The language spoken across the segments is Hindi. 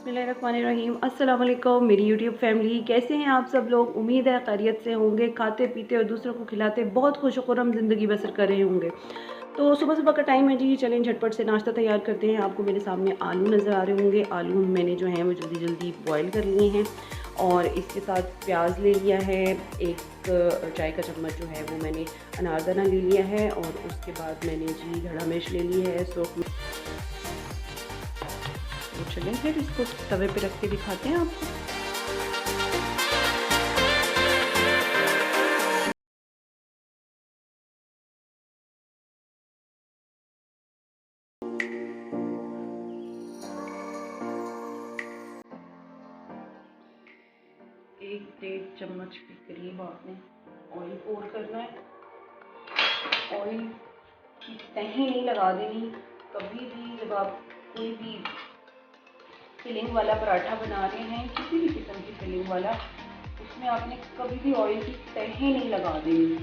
बिस्मिल्लाहिर्रहमानिर्रहीम। अस्सलाम वालेकुम मेरी यूट्यूब फैमिली, कैसे हैं आप सब लोग। उम्मीद है खैरियत से होंगे, खाते पीते और दूसरों को खिलाते बहुत खुश खुर्रम ज़िंदगी बसर कर रहे होंगे। तो सुबह सुबह का टाइम है जी, चलें झटपट से नाश्ता तैयार करते हैं। आपको मेरे सामने आलू नज़र आ रहे होंगे। आलू मैंने जो है वो जल्दी जल्दी बॉयल कर लिए हैं और इसके साथ प्याज ले लिया है, एक चाय का चम्मच जो है वो मैंने अनारदाना ले लिया है और उसके बाद मैंने जी धड़ा मिर्च ले ली है। तो चलें फिर इसको तवे पे रख के दिखाते हैं आपको। एक 1.5 चम्मच के करीब आपने ऑयल पोर करना है। ऑयल की तह नहीं लगा देनी। कभी भी जब आप कोई भी फिलिंग वाला पराठा बना रहे हैं, किसी भी किस्म की फिलिंग वाला, उसमें आपने कभी भी ऑयल की तह नहीं लगा देनी।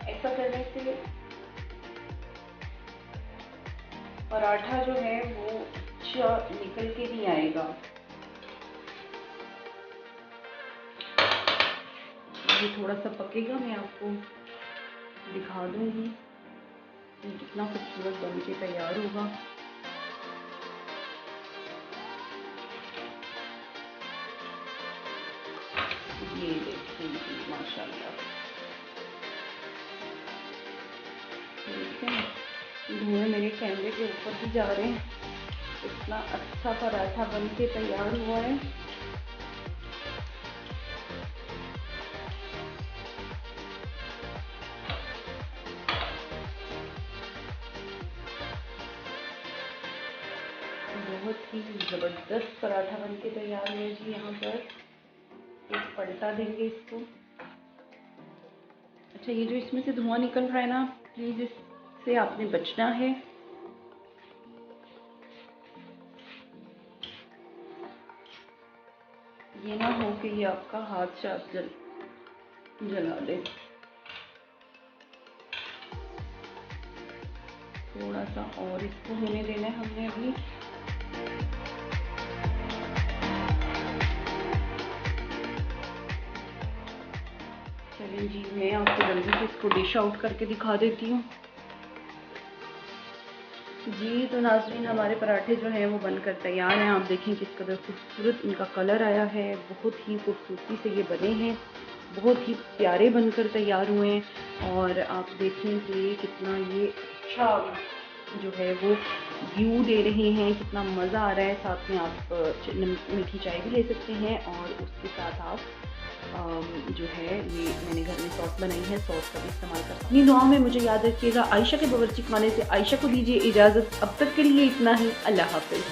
ऐसा करने से पराठा जो है वो अच्छा निकल के नहीं आएगा। ये थोड़ा सा पकेगा, मैं आपको दिखा दूंगी ये कितना खूबसूरत बन के तैयार होगा। ये देखिए जी, माशाल्लाह देखें धुएं मेरे कैमरे के ऊपर भी जा रहे हैं। इतना अच्छा पराठा बन के तैयार हुआ है। बहुत ही ज़बरदस्त पराठा बन के तैयार हुआ जी। यहाँ पर एक पलटा देंगे इसको। अच्छा, ये जो इसमें से धुआं निकल रहा है ना, प्लीज़ इससे आपने बचना है। ये ना हो कि ये आपका हाथ शाथ जला दे। थोड़ा सा और इसको होने देना है हमने अभी। चलिए जी, मैं आपको जल्दी से इसको डिश आउट करके दिखा देती हूँ जी। तो नाज़रीन, हमारे पराठे जो हैं वो बनकर तैयार हैं। आप देखें किस कदर खूबसूरत इनका कलर आया है। बहुत ही खूबसूरती से ये बने हैं, बहुत ही प्यारे बनकर तैयार हुए हैं। और आप देखें कि कितना ये अच्छा जो है वो व्यू दे रहे हैं, कितना मज़ा आ रहा है। साथ में आप मीठी चाय भी ले सकते हैं और उसके साथ आप जो है ये मैंने घर में सॉस बनाई है, सॉस का भी इस्तेमाल कर सकते हैं। अपनी दुआओं में मुझे याद रखिएगा। आयशा के बावर्ची खाने से आयशा को दीजिए इजाज़त। अब तक के लिए इतना ही। अल्लाह हाफ़िज़।